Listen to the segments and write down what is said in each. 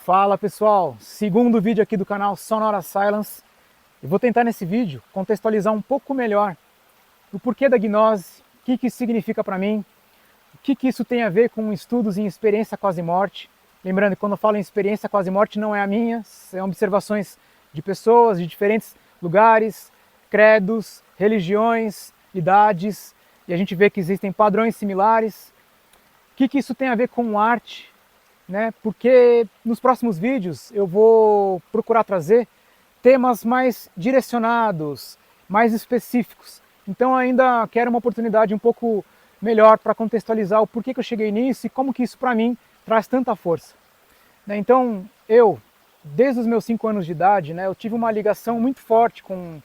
Fala pessoal, segundo vídeo aqui do canal Sonora Silence. Eu vou tentar nesse vídeo contextualizar um pouco melhor o porquê da gnose, o que isso significa para mim, o que isso tem a ver com estudos em experiência quase-morte. Lembrando que quando eu falo em experiência quase-morte não é a minha, são observações de pessoas de diferentes lugares, credos, religiões, idades, e a gente vê que existem padrões similares. O que isso tem a ver com arte? Porque nos próximos vídeos eu vou procurar trazer temas mais direcionados, mais específicos. Então ainda quero uma oportunidade um pouco melhor para contextualizar o porquê que eu cheguei nisso e como que isso para mim traz tanta força. Então eu, desde os meus 5 anos de idade, eu tive uma ligação muito forte com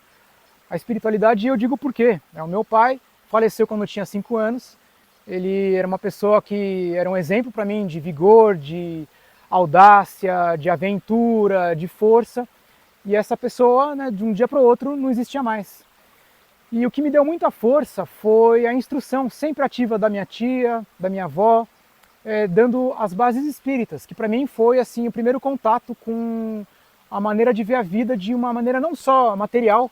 a espiritualidade e eu digo por quê. O meu pai faleceu quando eu tinha 5 anos. Ele era uma pessoa que era um exemplo para mim de vigor, de audácia, de aventura, de força. E essa pessoa, de um dia para o outro, não existia mais. E o que me deu muita força foi a instrução sempre ativa da minha tia, da minha avó, dando as bases espíritas, que para mim foi assim o primeiro contato com a maneira de ver a vida de uma maneira não só material,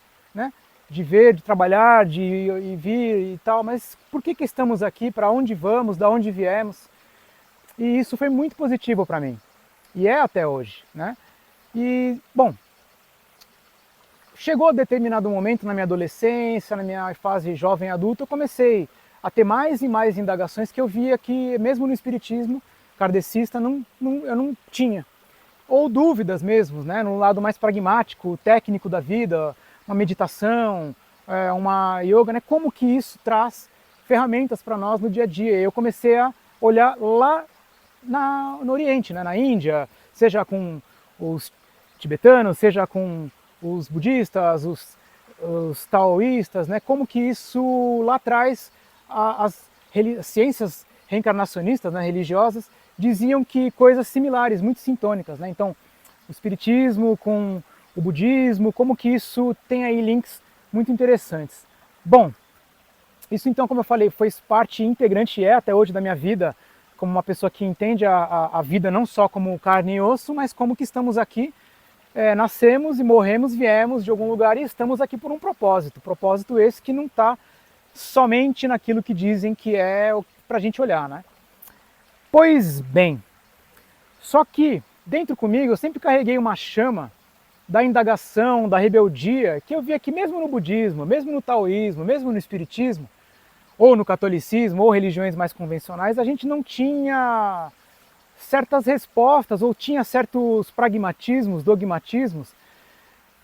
de ver, de trabalhar, de ir vir e tal, mas por que estamos aqui, para onde vamos, da onde viemos? E isso foi muito positivo para mim, e é até hoje. E, bom, chegou a determinado momento na minha adolescência, na minha fase jovem adulta, eu comecei a ter mais e mais indagações que eu via que, mesmo no espiritismo kardecista, eu não tinha. Ou dúvidas mesmo, no lado mais pragmático, técnico da vida, uma meditação, uma yoga, como que isso traz ferramentas para nós no dia a dia. Eu comecei a olhar lá no Oriente, na Índia, seja com os tibetanos, seja com os budistas, os taoístas, como que isso lá atrás, as ciências reencarnacionistas, religiosas, diziam que coisas similares, muito sintônicas. Então, o espiritismo com o budismo, como que isso tem aí links muito interessantes. Bom, isso então, como eu falei, foi parte integrante e é até hoje da minha vida, como uma pessoa que entende a vida não só como carne e osso, mas como que estamos aqui, nascemos e morremos, viemos de algum lugar e estamos aqui por um propósito esse que não está somente naquilo que dizem que é para a gente olhar. Pois bem, só que dentro comigo eu sempre carreguei uma chama da indagação, da rebeldia, que eu via que mesmo no budismo, mesmo no taoísmo, mesmo no espiritismo, ou no catolicismo, ou religiões mais convencionais, a gente não tinha certas respostas, ou tinha certos pragmatismos, dogmatismos,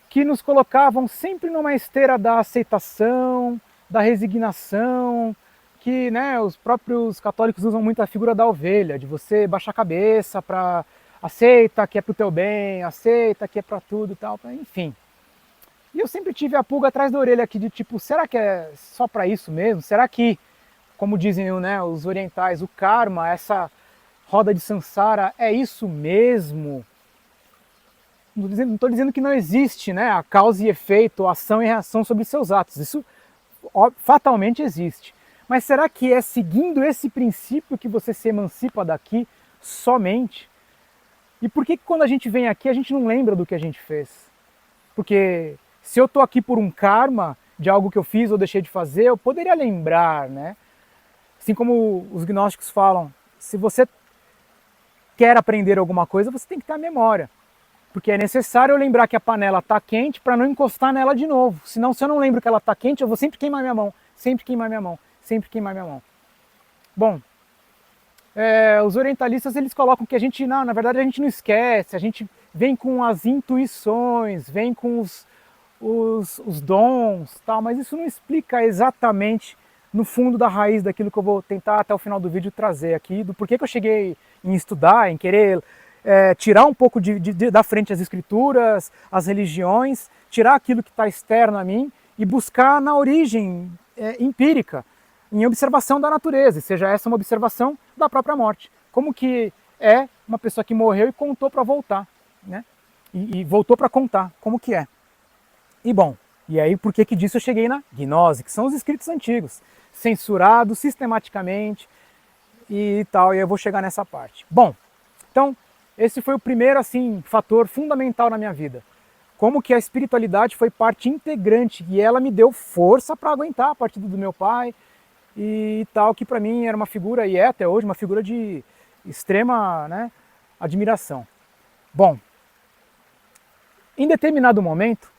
que nos colocavam sempre numa esteira da aceitação, da resignação, que os próprios católicos usam muito a figura da ovelha, de você baixar a cabeça para aceita que é pro teu bem, aceita que é para tudo e tal, enfim. E eu sempre tive a pulga atrás da orelha aqui de tipo, será que é só para isso mesmo? Será que, como dizem os orientais, o karma, essa roda de samsara, é isso mesmo? Não estou dizendo que não existe a causa e efeito, ação e reação sobre seus atos. Isso fatalmente existe. Mas será que é seguindo esse princípio que você se emancipa daqui somente? E por que quando a gente vem aqui a gente não lembra do que a gente fez? Porque se eu estou aqui por um karma de algo que eu fiz ou deixei de fazer, eu poderia lembrar, Assim como os gnósticos falam, se você quer aprender alguma coisa, você tem que ter a memória. Porque é necessário eu lembrar que a panela está quente para não encostar nela de novo. Senão, se eu não lembro que ela está quente, eu vou sempre queimar minha mão, sempre queimar minha mão, sempre queimar minha mão. Bom, os orientalistas eles colocam que a gente, na verdade a gente não esquece, a gente vem com as intuições, vem com os dons, tal, mas isso não explica exatamente no fundo da raiz daquilo que eu vou tentar até o final do vídeo trazer aqui, do porquê que eu cheguei em estudar, em querer tirar um pouco da frente as escrituras, as religiões, tirar aquilo que está externo a mim e buscar na origem empírica, em observação da natureza, seja essa uma observação da própria morte. Como que é uma pessoa que morreu e contou para voltar, e voltou para contar como que é. E bom, e aí por que disso eu cheguei na gnose, que são os escritos antigos, censurados sistematicamente e tal, e eu vou chegar nessa parte. Bom, então Esse foi o primeiro assim fator fundamental na minha vida. Como que a espiritualidade foi parte integrante e ela me deu força para aguentar a partida do meu pai e tal, que para mim era uma figura, e é até hoje, uma figura de extrema, né, admiração. Bom, em determinado momento,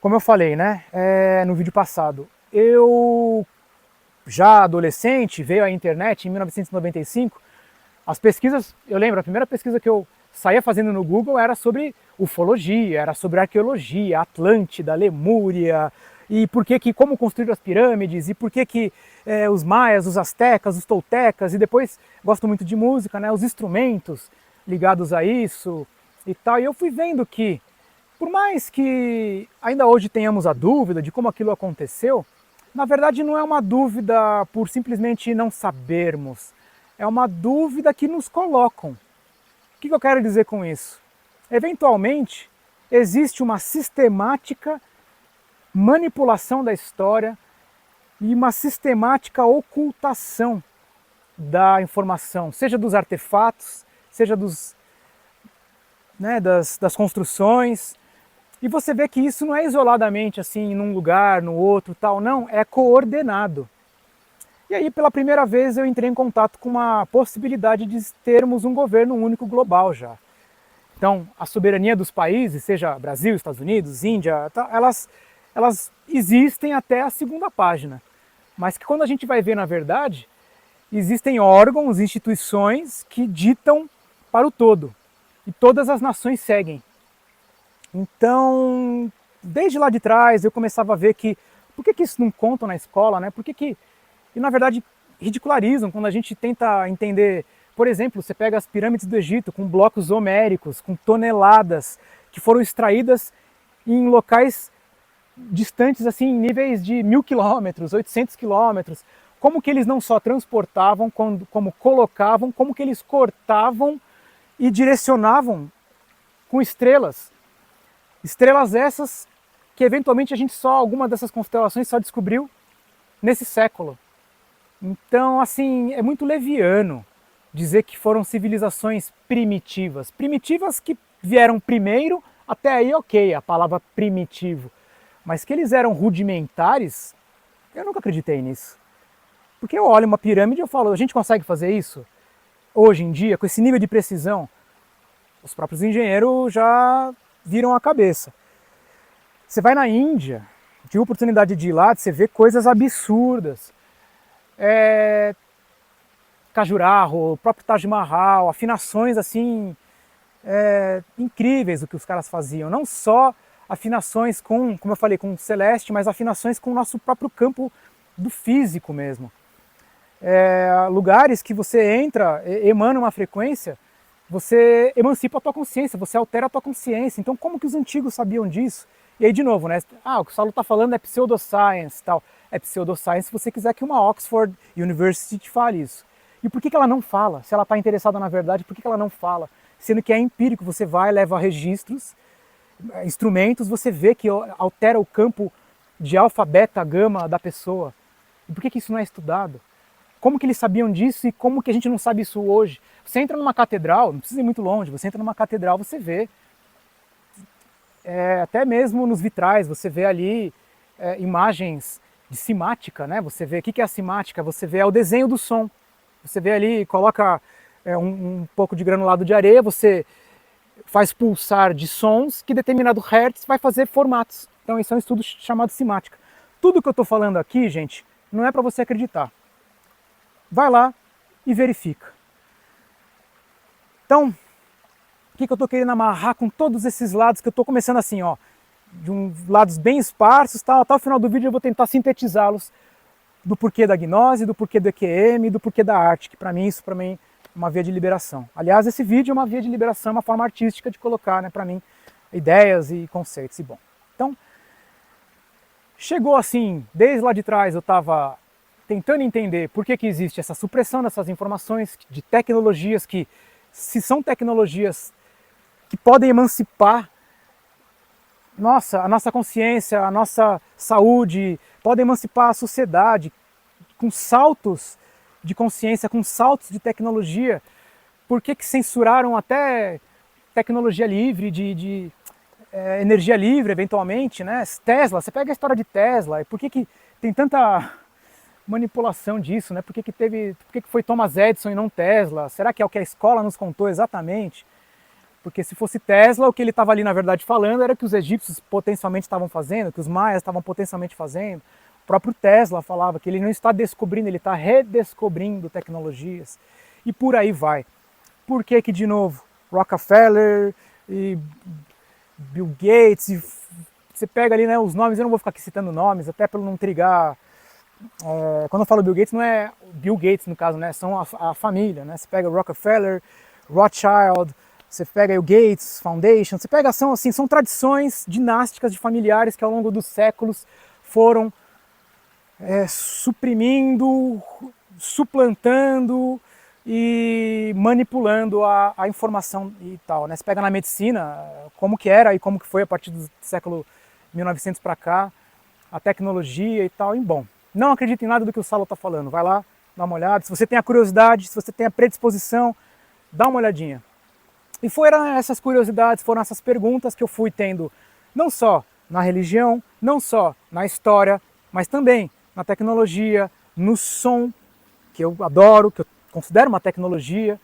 como eu falei, né, no vídeo passado, eu já adolescente, veio a internet em 1995, as pesquisas, eu lembro, a primeira pesquisa que eu saía fazendo no Google era sobre ufologia, era sobre arqueologia, Atlântida, Lemúria, e por que como construíram as pirâmides, e por que os maias, os astecas, os toltecas, e depois, gosto muito de música, né, os instrumentos ligados a isso e tal, e eu fui vendo que, por mais que ainda hoje tenhamos a dúvida de como aquilo aconteceu, na verdade não é uma dúvida por simplesmente não sabermos, é uma dúvida que nos colocam. O que eu quero dizer com isso? Eventualmente, existe uma sistemática manipulação da história e uma sistemática ocultação da informação, seja dos artefatos, seja das construções. E você vê que isso não é isoladamente assim, num lugar, no outro, tal, não, é coordenado. E aí, pela primeira vez, eu entrei em contato com uma possibilidade de termos um governo único global já. Então, a soberania dos países, seja Brasil, Estados Unidos, Índia, elas existem até a segunda página. Mas que quando a gente vai ver, na verdade, existem órgãos, instituições que ditam para o todo. E todas as nações seguem. Então, desde lá de trás, eu começava a ver que por que isso não contam na escola, né? E na verdade ridicularizam quando a gente tenta entender. Por exemplo, você pega as pirâmides do Egito com blocos homéricos, com toneladas, que foram extraídas em locais distantes, assim, em níveis de 1000 quilômetros, 800 quilômetros. Como que eles não só transportavam, como colocavam, como que eles cortavam e direcionavam com estrelas. Estrelas essas que eventualmente alguma dessas constelações só descobriu nesse século. Então, assim, é muito leviano dizer que foram civilizações primitivas. Primitivas que vieram primeiro, até aí ok, a palavra primitivo. Mas que eles eram rudimentares, eu nunca acreditei nisso. Porque eu olho uma pirâmide e eu falo, a gente consegue fazer isso? Hoje em dia, com esse nível de precisão? Os próprios engenheiros já viram a cabeça. Você vai na Índia, tive a oportunidade de ir lá, você vê coisas absurdas. Khajuraho, o próprio Taj Mahal, afinações assim incríveis do que os caras faziam. Não só afinações com, como eu falei, com o celeste, mas afinações com o nosso próprio campo do físico mesmo. Lugares que você entra, emana uma frequência, você emancipa a tua consciência, você altera a tua consciência. Então como que os antigos sabiam disso? E aí de novo, né? O que o Saulo está falando é pseudoscience, tal. É pseudoscience se você quiser que uma Oxford University te fale isso. E por que ela não fala? Se ela está interessada na verdade, por que ela não fala? Sendo que é empírico, você vai, leva registros, instrumentos, você vê que altera o campo de alfa, beta, gama da pessoa. E por que isso não é estudado? Como que eles sabiam disso e como que a gente não sabe isso hoje? Você entra numa catedral, não precisa ir muito longe, você entra numa catedral, você vê, até mesmo nos vitrais, você vê ali imagens de cimática, né? Você vê, o que é a cimática? Você vê o desenho do som. Você vê ali, coloca um pouco de granulado de areia, você faz pulsar de sons que determinado hertz vai fazer formatos. Então esse é um estudo chamado cimática. Tudo que eu estou falando aqui, gente, não é para você acreditar. Vai lá e verifica. Então, o que eu estou querendo amarrar com todos esses lados que eu estou começando assim, ó, de lados bem esparsos, tal, até o final do vídeo eu vou tentar sintetizá-los do porquê da gnose, do porquê do EQM, do porquê da arte, que para mim isso é uma via de liberação. Aliás, esse vídeo é uma via de liberação, uma forma artística de colocar, né, para mim, ideias e conceitos. E bom, então, chegou assim, desde lá de trás eu estava tentando entender por que existe essa supressão dessas informações de tecnologias que, se são tecnologias que podem emancipar a nossa consciência, a nossa saúde, podem emancipar a sociedade com saltos de consciência, com saltos de tecnologia. por que censuraram até tecnologia livre, de energia livre, eventualmente, né? Tesla, você pega a história de Tesla, e por que tem tanta manipulação disso, né? Por que foi Thomas Edison e não Tesla? Será que é o que a escola nos contou exatamente? Porque se fosse Tesla, o que ele estava ali na verdade falando era que os egípcios potencialmente estavam fazendo, que os maias estavam potencialmente fazendo. O próprio Tesla falava que ele não está descobrindo, ele está redescobrindo tecnologias. E por aí vai. Por que de novo, Rockefeller e Bill Gates, e você pega ali, né, os nomes, eu não vou ficar aqui citando nomes, até para não intrigar. Quando eu falo Bill Gates, não é Bill Gates no caso, né, são a família, né? Você pega Rockefeller, Rothschild, você pega o Gates Foundation, você pega, são tradições dinásticas de familiares que ao longo dos séculos foram suprimindo, suplantando e manipulando a informação e tal, né? Você pega na medicina, como que era e como que foi a partir do século 1900 para cá, a tecnologia e tal, e bom, não acredito em nada do que o Saulo está falando, vai lá, dá uma olhada, se você tem a curiosidade, se você tem a predisposição, dá uma olhadinha. E foram essas curiosidades, foram essas perguntas que eu fui tendo, não só na religião, não só na história, mas também na tecnologia, no som, que eu adoro, que eu considero uma tecnologia,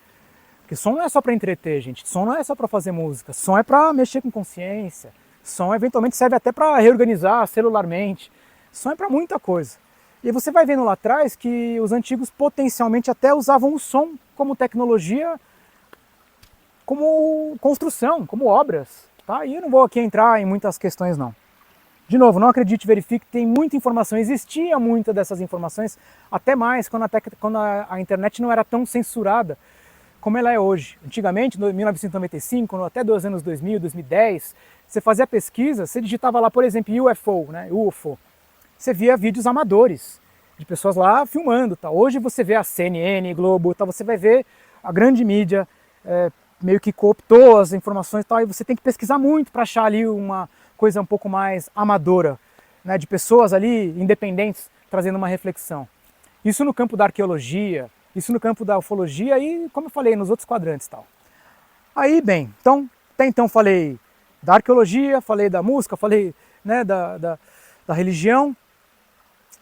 porque som não é só para entreter, gente, som não é só para fazer música, som é para mexer com consciência, som eventualmente serve até para reorganizar celularmente, som é para muita coisa. E você vai vendo lá atrás que os antigos potencialmente até usavam o som como tecnologia, como construção, como obras, tá? E eu não vou aqui entrar em muitas questões não. De novo, não acredite, verifique, tem muita informação, existia muita dessas informações, até mais quando a internet não era tão censurada como ela é hoje. Antigamente, em 1995, até dos anos 2000, 2010, você fazia pesquisa, você digitava lá, por exemplo, UFO, né? UFO, você via vídeos amadores, de pessoas lá filmando, tá? Hoje você vê a CNN, Globo, tá? Você vai ver a grande mídia, meio que cooptou as informações e tal, e você tem que pesquisar muito para achar ali uma coisa um pouco mais amadora, né, de pessoas ali independentes trazendo uma reflexão. Isso no campo da arqueologia, isso no campo da ufologia e, como eu falei, nos outros quadrantes e tal. Aí, bem, então, até então falei da arqueologia, falei da música, falei, né, da religião,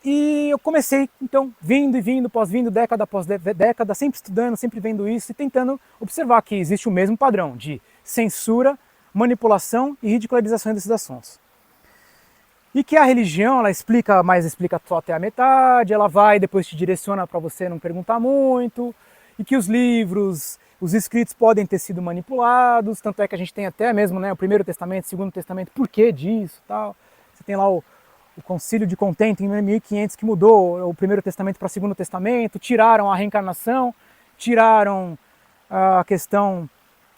e eu comecei, então, vindo e vindo, década após década, sempre estudando, sempre vendo isso e tentando observar que existe o mesmo padrão de censura, manipulação e ridicularização desses assuntos. E que a religião, ela explica só até a metade, ela vai e depois te direciona para você não perguntar muito, e que os livros, os escritos podem ter sido manipulados, tanto é que a gente tem até mesmo, né, o Primeiro Testamento, o Segundo Testamento, por que disso, tal. Você tem lá o Concílio de Contento em 1500 que mudou o Primeiro Testamento para o Segundo Testamento, tiraram a reencarnação, tiraram a questão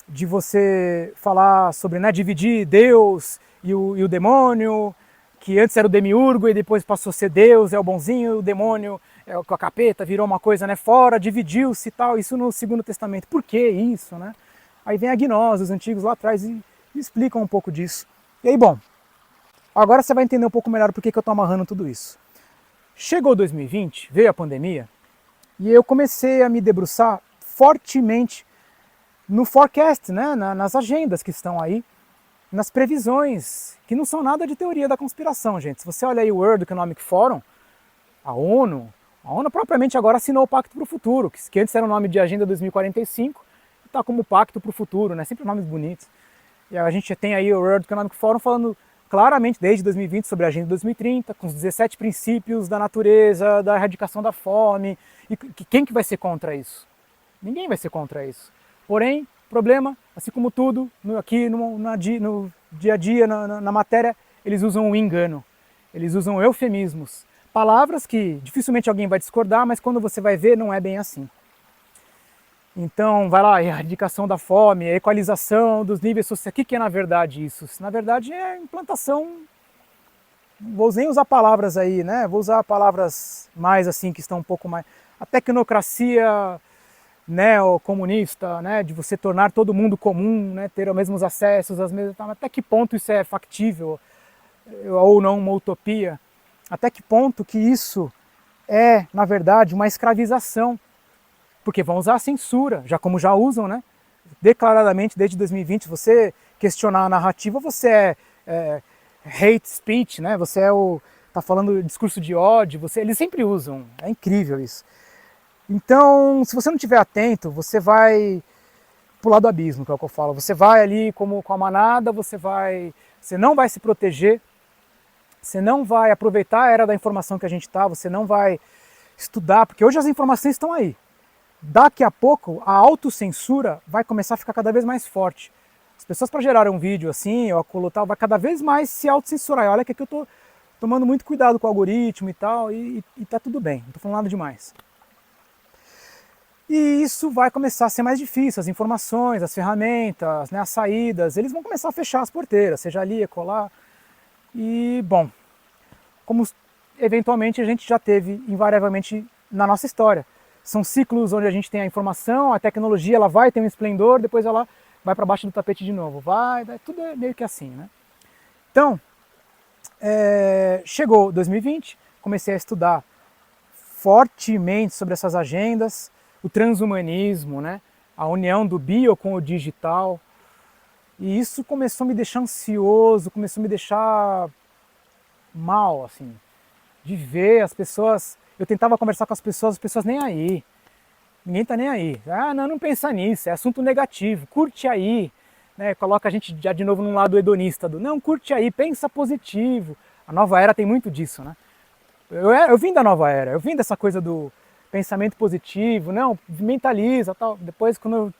de você falar sobre, né, dividir Deus e o demônio, que antes era o demiurgo e depois passou a ser Deus, é o bonzinho, o demônio é o capeta, virou uma coisa, né, fora, dividiu-se e tal, isso no Segundo Testamento. Por que isso, né? Aí vem a gnose, os antigos lá atrás e explicam um pouco disso. E aí, bom, agora você vai entender um pouco melhor por que eu estou amarrando tudo isso. Chegou 2020, veio a pandemia, e eu comecei a me debruçar fortemente no forecast, né, nas agendas que estão aí, nas previsões, que não são nada de teoria da conspiração, gente. Se você olha aí o World Economic Forum, a ONU propriamente agora assinou o Pacto para o Futuro, que antes era o nome de Agenda 2045, e está como Pacto para o Futuro, né, sempre nomes bonitos. E a gente tem aí o World Economic Forum falando claramente desde 2020 sobre a Agenda 2030, com os 17 princípios da natureza, da erradicação da fome, e quem que vai ser contra isso? Ninguém vai ser contra isso. Porém, problema, assim como tudo, aqui no dia a dia, na matéria, eles usam o engano, eles usam eufemismos, palavras que dificilmente alguém vai discordar, mas quando você vai ver, não é bem assim. Então, vai lá, a erradicação da fome, a equalização dos níveis sociais, o que é na verdade isso? Na verdade é implantação, vou nem usar palavras aí, né? Vou usar palavras mais assim, que estão um pouco mais... A tecnocracia neocomunista, né, de você tornar todo mundo comum, né, ter os mesmos acessos, até que ponto isso é factível ou não uma utopia? Até que ponto que isso é, na verdade, uma escravização porque vão usar a censura, já como já usam, né? Declaradamente desde 2020, se você questionar a narrativa, você é hate speech, né? Você tá falando discurso de ódio, eles sempre usam, é incrível isso. Então, se você não estiver atento, você vai pular do abismo, que é o que eu falo. Você vai ali como com a manada, você não vai se proteger, você não vai aproveitar a era da informação que a gente está, você não vai estudar, porque hoje as informações estão aí. Daqui a pouco, a autocensura vai começar a ficar cada vez mais forte. As pessoas, para gerar um vídeo assim, ou aquilo tal, vai cada vez mais se autocensurar. Olha que aqui eu estou tomando muito cuidado com o algoritmo e tal, e tá tudo bem, não estou falando nada demais. E isso vai começar a ser mais difícil, as informações, as ferramentas, né, as saídas, eles vão começar a fechar as porteiras, seja ali, colar. E, bom, como eventualmente a gente já teve invariavelmente na nossa história. São ciclos onde a gente tem a informação, a tecnologia ela vai ter um esplendor, depois ela vai para baixo do tapete de novo. Tudo é meio que assim, né? Então, chegou 2020, comecei a estudar fortemente sobre essas agendas, o transhumanismo, né? A união do bio com o digital. E isso começou a me deixar ansioso, começou a me deixar mal, assim, de ver as pessoas. Eu tentava conversar com as pessoas nem aí. Ninguém tá nem aí. Ah, não pensa nisso, é assunto negativo, curte aí. Né? Coloca a gente já de novo num lado hedonista do não, curte aí, pensa positivo. A nova era tem muito disso, né? Eu vim da nova era, eu vim dessa coisa do pensamento positivo, não, mentaliza, tal. Depois, quando eu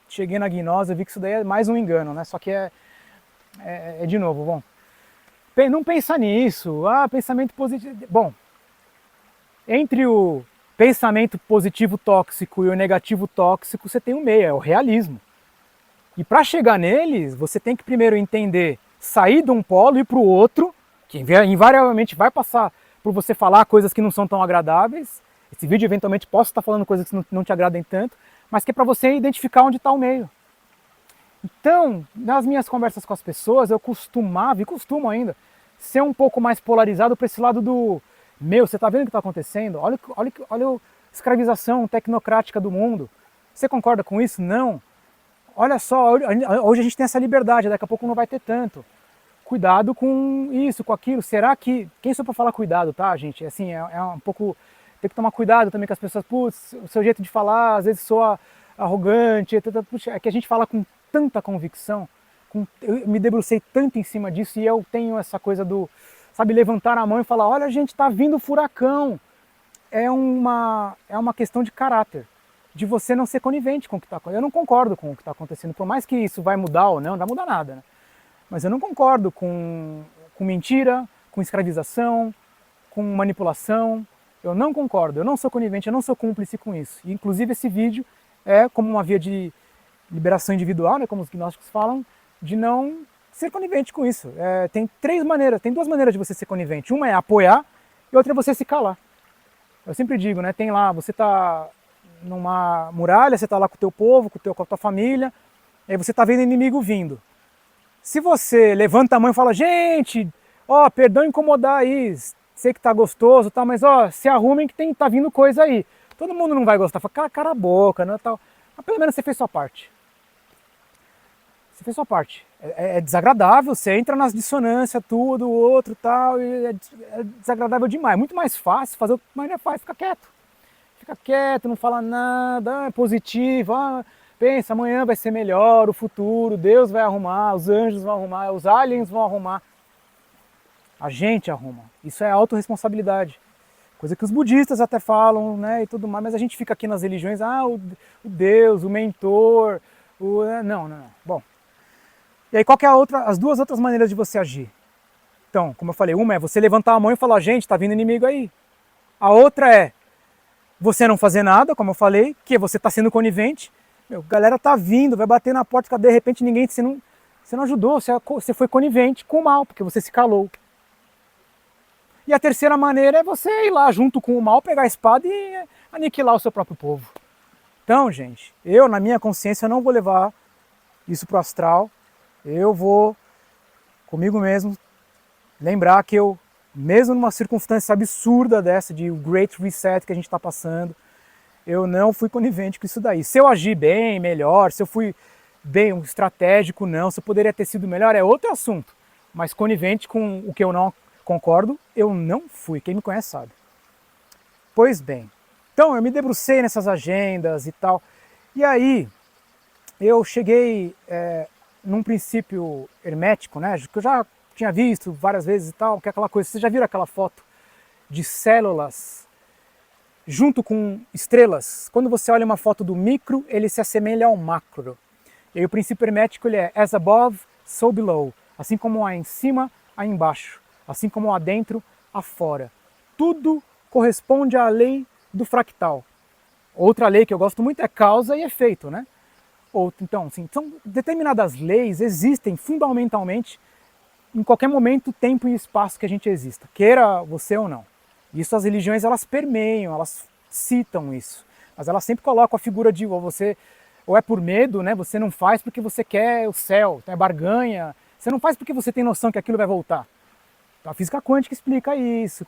cheguei na gnose, eu vi que isso daí é mais um engano, né? Só que é de novo, bom, não pensa nisso, pensamento positivo. Bom, entre o pensamento positivo tóxico e o negativo tóxico, você tem um meio, é o realismo. E para chegar neles, você tem que primeiro entender, sair de um polo e ir para o outro, que invariavelmente vai passar por você falar coisas que não são tão agradáveis. Esse vídeo eventualmente posso estar falando coisas que não te agradem tanto, mas que é para você identificar onde está o meio. Então, nas minhas conversas com as pessoas, eu costumava, e costumo ainda, ser um pouco mais polarizado para esse lado do você está vendo o que está acontecendo? Olha a escravização tecnocrática do mundo. Você concorda com isso? Não. Olha só, hoje a gente tem essa liberdade, daqui a pouco não vai ter tanto. Cuidado com isso, com aquilo. Será que... Quem sou para falar cuidado, tá, gente? Assim, é um pouco... Tem que tomar cuidado também com as pessoas. Putz, o seu jeito de falar, às vezes soa arrogante. Puxa, é que a gente fala com tanta convicção. Eu me debrucei tanto em cima disso e eu tenho essa coisa do... Sabe, levantar a mão e falar, olha, gente, tá vindo furacão. É uma questão de caráter. De você não ser conivente com o que está acontecendo. Eu não concordo com o que está acontecendo. Por mais que isso vai mudar ou não vai mudar nada, né? Mas eu não concordo com mentira, com escravização, com manipulação. Eu não concordo, eu não sou conivente, eu não sou cúmplice com isso. E, inclusive esse vídeo é como uma via de liberação individual, né, como os gnósticos falam, de não ser conivente com isso. Tem duas maneiras de você ser conivente. Uma é apoiar e outra é você se calar. Eu sempre digo, né, tem lá, você está numa muralha, você está lá com o teu povo, com a tua família, aí você está vendo inimigo vindo. Se você levanta a mão e fala, gente, perdão incomodar aí, sei que tá gostoso, tá, mas se arrumem que tá vindo coisa aí. Todo mundo não vai gostar, fala, cara a boca, né, tal. Mas pelo menos você fez sua parte. Você fez sua parte. É desagradável, você entra nas dissonâncias, tudo, o outro tal, e é desagradável demais. Muito mais fácil fazer o que mais é fácil, fica quieto. Fica quieto, não fala nada, é positivo, pensa, amanhã vai ser melhor, o futuro, Deus vai arrumar, os anjos vão arrumar, os aliens vão arrumar. A gente arruma. Isso é autorresponsabilidade. Coisa que os budistas até falam, né, e tudo mais, mas a gente fica aqui nas religiões, o Deus, o mentor, Não. Bom. E aí qual que é as duas outras maneiras de você agir? Então, como eu falei, uma é você levantar a mão e falar, gente, tá vindo inimigo aí. A outra é você não fazer nada, como eu falei, que você tá sendo conivente. Galera tá vindo, vai bater na porta, de repente você não ajudou, você foi conivente com o mal, porque você se calou. E a terceira maneira é você ir lá junto com o mal, pegar a espada e aniquilar o seu próprio povo. Então, gente, eu na minha consciência não vou levar isso pro astral, eu vou comigo mesmo lembrar que mesmo numa circunstância absurda dessa, de Great Reset que a gente está passando, eu não fui conivente com isso daí. Se eu agi bem, melhor, se eu fui bem, um estratégico, não, se eu poderia ter sido melhor, é outro assunto. Mas conivente com o que eu não concordo, eu não fui, quem me conhece sabe. Pois bem, então eu me debrucei nessas agendas e tal, e aí eu cheguei num princípio hermético, né, que eu já tinha visto várias vezes e tal, que é aquela coisa, vocês já viram aquela foto de células junto com estrelas? Quando você olha uma foto do micro, ele se assemelha ao macro. E aí o princípio hermético ele é as above, so below. Assim como há em cima, há embaixo. Assim como há dentro, há fora. Tudo corresponde à lei do fractal. Outra lei que eu gosto muito é causa e efeito, né? Então, assim, são determinadas leis existem fundamentalmente em qualquer momento, tempo e espaço que a gente exista, queira você ou não. Isso as religiões elas permeiam, elas citam isso, mas elas sempre colocam a figura de ou é por medo, né? Você não faz porque você quer o céu, é barganha. Você não faz porque você tem noção que aquilo vai voltar. Então, a física quântica explica isso.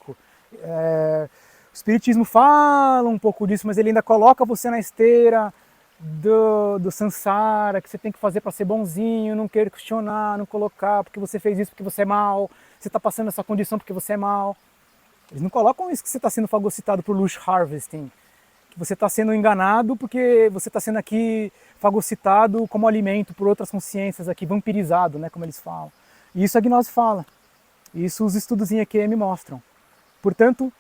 O espiritismo fala um pouco disso, mas ele ainda coloca você na esteira do samsara, que você tem que fazer para ser bonzinho, não querer questionar, não colocar porque você fez isso porque você é mal, você está passando essa condição porque você é mal. Eles não colocam isso que você está sendo fagocitado por lush harvesting, que você está sendo enganado porque você está sendo aqui fagocitado como alimento por outras consciências aqui, vampirizado, né, como eles falam. E isso a gnose fala, isso os estudos em EQM mostram. Portanto,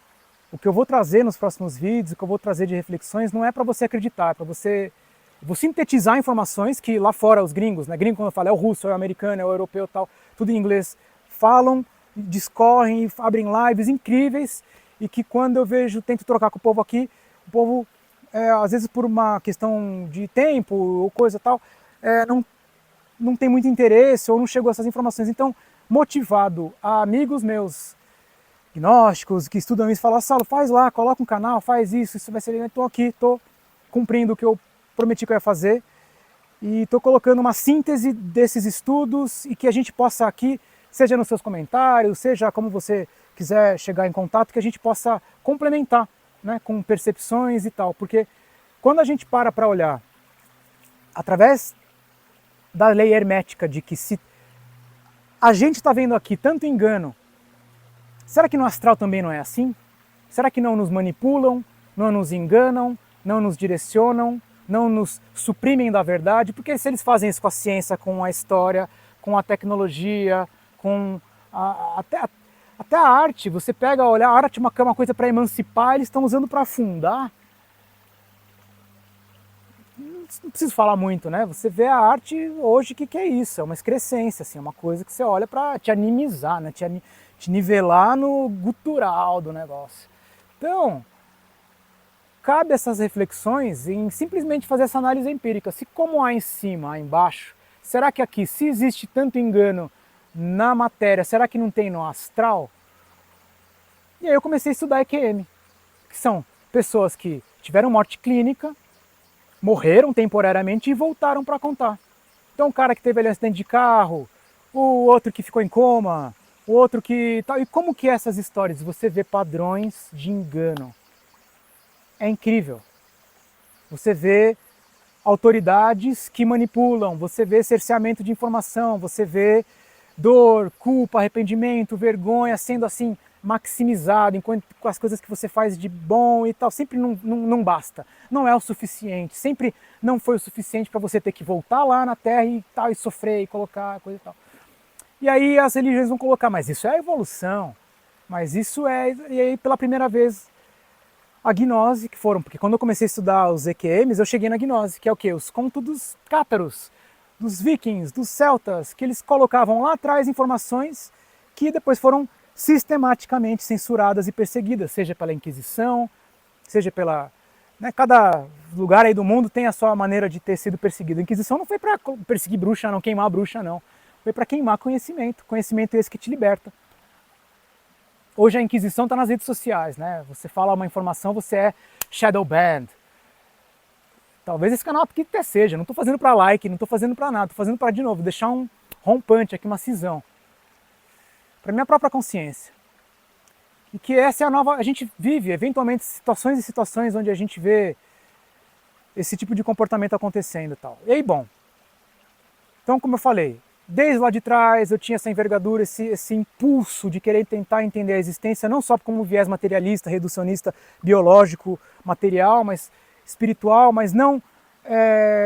o que eu vou trazer nos próximos vídeos, o que eu vou trazer de reflexões, não é para você acreditar, é para você... Vou sintetizar informações que lá fora os gringos, né? Gringo quando eu falo é o russo, é o americano, é o europeu tal, tudo em inglês, falam, discorrem, abrem lives incríveis e que quando eu vejo, tento trocar com o povo aqui, o povo, às vezes por uma questão de tempo ou coisa tal, não tem muito interesse ou não chegou a essas informações. Então, motivado a amigos meus gnósticos que estudam isso, falam, Saulo, faz lá, coloca um canal, faz isso, isso vai ser legal. Estou aqui, estou cumprindo o que eu prometi que eu ia fazer e estou colocando uma síntese desses estudos e que a gente possa aqui, seja nos seus comentários, seja como você quiser chegar em contato, que a gente possa complementar, né, com percepções e tal, porque quando a gente para olhar através da lei hermética de que se a gente está vendo aqui tanto engano, será que no astral também não é assim? Será que não nos manipulam, não nos enganam, não nos direcionam, não nos suprimem da verdade? Porque se eles fazem isso com a ciência, com a história, com a tecnologia, com até a arte, você pega, olha, a arte é uma coisa para emancipar, eles estão usando para afundar. Não preciso falar muito, né? Você vê a arte hoje, o que é isso? É uma excrescência, assim, é uma coisa que você olha para te animizar, né? Te nivelar no gutural do negócio. Então, cabe essas reflexões em simplesmente fazer essa análise empírica. Se como há em cima, há embaixo, será que aqui, se existe tanto engano na matéria, será que não tem no astral? E aí eu comecei a estudar EQM, que são pessoas que tiveram morte clínica, morreram temporariamente e voltaram para contar. Então o cara que teve ali um acidente de carro, o outro que ficou em coma, o outro que... E como que essas histórias? Você vê padrões de engano. É incrível. Você vê autoridades que manipulam, você vê cerceamento de informação, você vê dor, culpa, arrependimento, vergonha sendo assim maximizado, enquanto as coisas que você faz de bom e tal, sempre não basta, não é o suficiente, sempre não foi o suficiente para você ter que voltar lá na Terra e tal, e sofrer, e colocar coisa e tal. E aí as religiões vão colocar, mas isso é evolução, mas isso é... E aí pela primeira vez a gnose, que foram, porque quando eu comecei a estudar os EQMs, eu cheguei na gnose, que é o quê? Os contos dos cátaros, dos vikings, dos celtas, que eles colocavam lá atrás informações que depois foram sistematicamente censuradas e perseguidas, seja pela Inquisição, seja pela... Né, cada lugar aí do mundo tem a sua maneira de ter sido perseguido. A Inquisição não foi para perseguir bruxa, não, queimar bruxa, não. Foi para queimar conhecimento, conhecimento é esse que te liberta. Hoje a Inquisição está nas redes sociais, né? Você fala uma informação, você é shadow banned. Talvez esse canal aqui até seja, não estou fazendo para like, não estou fazendo para nada, estou fazendo para, de novo, deixar um rompante aqui, uma cisão. Para minha própria consciência. E que essa é a nova... A gente vive, eventualmente, situações e situações onde a gente vê esse tipo de comportamento acontecendo e tal. E aí, bom, então como eu falei, desde lá de trás eu tinha essa envergadura, esse impulso de querer tentar entender a existência, não só como um viés materialista, reducionista, biológico, material, mas espiritual, mas não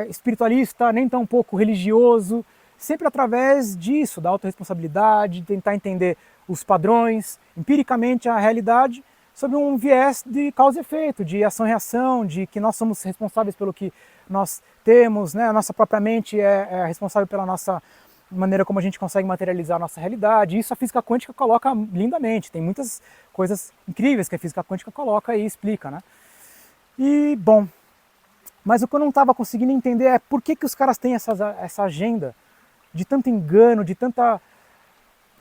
espiritualista, nem tão pouco religioso, sempre através disso, da autorresponsabilidade, de tentar entender os padrões, empiricamente a realidade, sob um viés de causa e efeito, de ação e reação, de que nós somos responsáveis pelo que nós temos, né? A nossa própria mente é responsável pela nossa maneira como a gente consegue materializar a nossa realidade. Isso a física quântica coloca lindamente, tem muitas coisas incríveis que a física quântica coloca e explica, né? E, bom, mas o que eu não estava conseguindo entender é por que os caras têm essa agenda de tanto engano, de tanta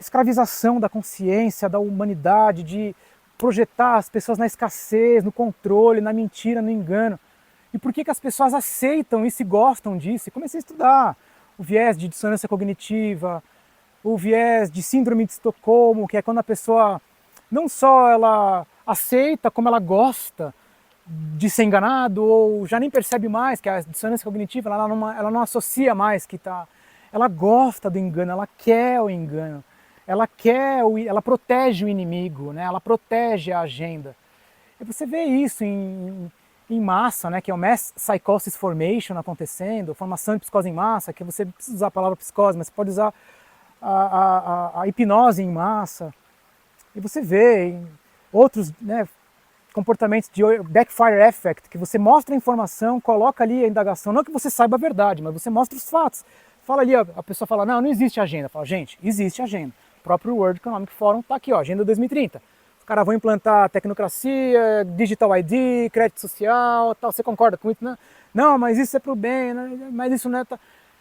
escravização da consciência, da humanidade, de projetar as pessoas na escassez, no controle, na mentira, no engano. E por que as pessoas aceitam isso e gostam disso? E comecei a estudar o viés de dissonância cognitiva, o viés de síndrome de Estocolmo, que é quando a pessoa não só ela aceita, como ela gosta de ser enganado, ou já nem percebe mais que a dissonância cognitiva ela não associa mais que tá, ela gosta do engano, ela quer o engano, ela protege o inimigo, né? Ela protege a agenda. E você vê isso em massa, né? Que é o mass psychosis formation acontecendo, formação de psicose em massa, que você precisa usar a palavra psicose, mas você pode usar a hipnose em massa. E você vê em outros, né, comportamentos de backfire effect, que você mostra a informação, coloca ali a indagação, não que você saiba a verdade, mas você mostra os fatos. Fala ali, a pessoa fala, não existe agenda. Fala, gente, existe agenda. O próprio World Economic Forum está aqui, ó, Agenda 2030. Os caras vão implantar tecnocracia, digital ID, crédito social, tal. Você concorda com isso? Né? Não, mas isso é pro bem, né? Mas isso não é...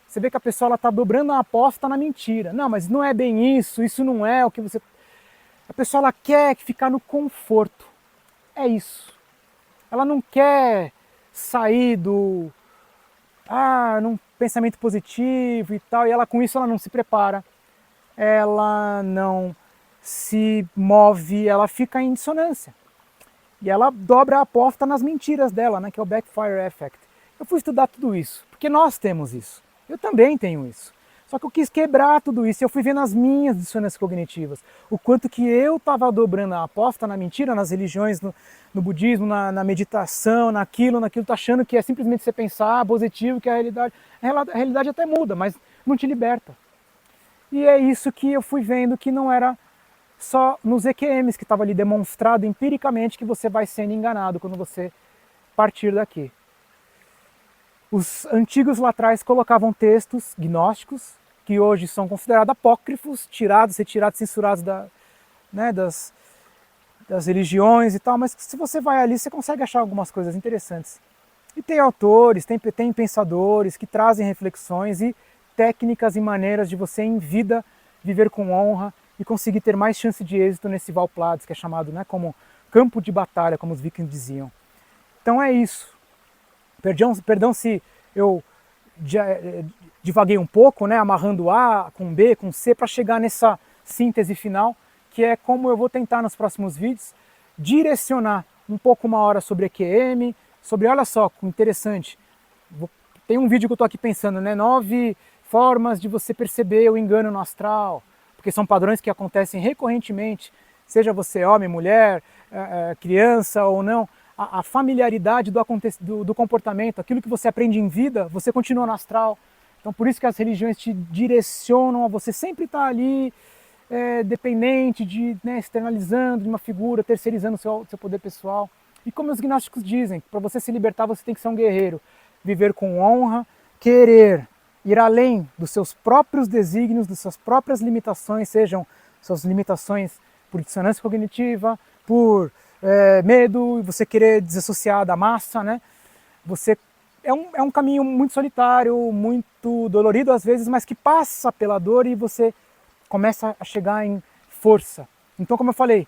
Você vê que a pessoa está dobrando a aposta na mentira. Não, mas não é bem isso não é o que você... A pessoa ela quer ficar no conforto. É isso. Ela não quer sair num pensamento positivo e tal, e ela com isso ela não se prepara, ela não se move, ela fica em dissonância. E ela dobra a aposta nas mentiras dela, né, que é o backfire effect. Eu fui estudar tudo isso, porque nós temos isso. Eu também tenho isso. Só que eu quis quebrar tudo isso e eu fui ver nas minhas dissonâncias cognitivas o quanto que eu estava dobrando a aposta na mentira, nas religiões, no budismo, na meditação, naquilo, tá achando que é simplesmente você pensar positivo, que a realidade até muda, mas não te liberta. E é isso que eu fui vendo que não era só nos EQMs que estava ali demonstrado empiricamente que você vai sendo enganado quando você partir daqui. Os antigos lá atrás colocavam textos gnósticos, que hoje são considerados apócrifos, retirados, censurados das religiões e tal, mas se você vai ali, você consegue achar algumas coisas interessantes. E tem autores, tem pensadores que trazem reflexões e técnicas e maneiras de você em vida viver com honra e conseguir ter mais chance de êxito nesse Valplatz, que é chamado, né, como campo de batalha, como os vikings diziam. Então é isso. Perdão se eu divaguei um pouco, né, amarrando A com B, com C, para chegar nessa síntese final, que é como eu vou tentar nos próximos vídeos direcionar um pouco uma hora sobre EQM, sobre, olha só, interessante, tem um vídeo que eu estou aqui pensando, né, 9 formas de você perceber o engano no astral, porque são padrões que acontecem recorrentemente, seja você homem, mulher, criança ou não, a familiaridade do comportamento, aquilo que você aprende em vida, você continua no astral. Então por isso que as religiões te direcionam a você sempre estar ali, dependente, né, externalizando de uma figura, terceirizando o seu poder pessoal. E como os gnósticos dizem, para você se libertar você tem que ser um guerreiro, viver com honra, querer ir além dos seus próprios desígnios, das suas próprias limitações, sejam suas limitações por dissonância cognitiva, por medo, você querer desassociar da massa, né? É um caminho muito solitário, muito dolorido às vezes, mas que passa pela dor e você começa a chegar em força. Então, como eu falei,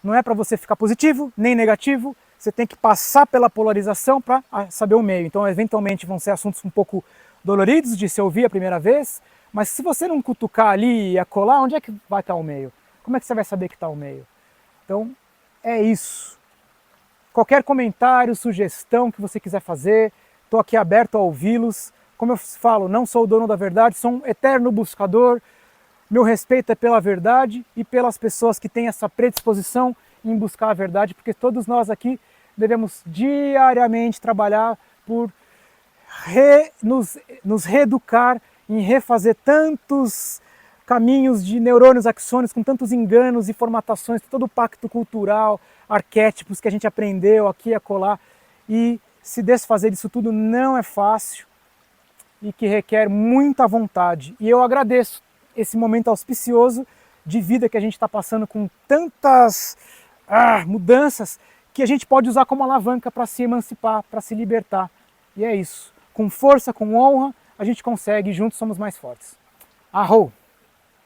não é para você ficar positivo nem negativo, você tem que passar pela polarização para saber o meio. Então, eventualmente vão ser assuntos um pouco doloridos de se ouvir a primeira vez, mas se você não cutucar ali e acolá, onde é que vai estar o meio? Como é que você vai saber que está o meio? Então, é isso. Qualquer comentário, sugestão que você quiser fazer, estou aqui aberto a ouvi-los. Como eu falo, não sou o dono da verdade, sou um eterno buscador. Meu respeito é pela verdade e pelas pessoas que têm essa predisposição em buscar a verdade, porque todos nós aqui devemos diariamente trabalhar por nos reeducar em refazer tantos caminhos de neurônios axônicos, com tantos enganos e formatações, todo o pacto cultural, arquétipos que a gente aprendeu aqui e acolá, e se desfazer disso tudo não é fácil e que requer muita vontade. E eu agradeço esse momento auspicioso de vida que a gente está passando com tantas mudanças que a gente pode usar como alavanca para se emancipar, para se libertar. E é isso. Com força, com honra, a gente consegue e juntos somos mais fortes. Arrou!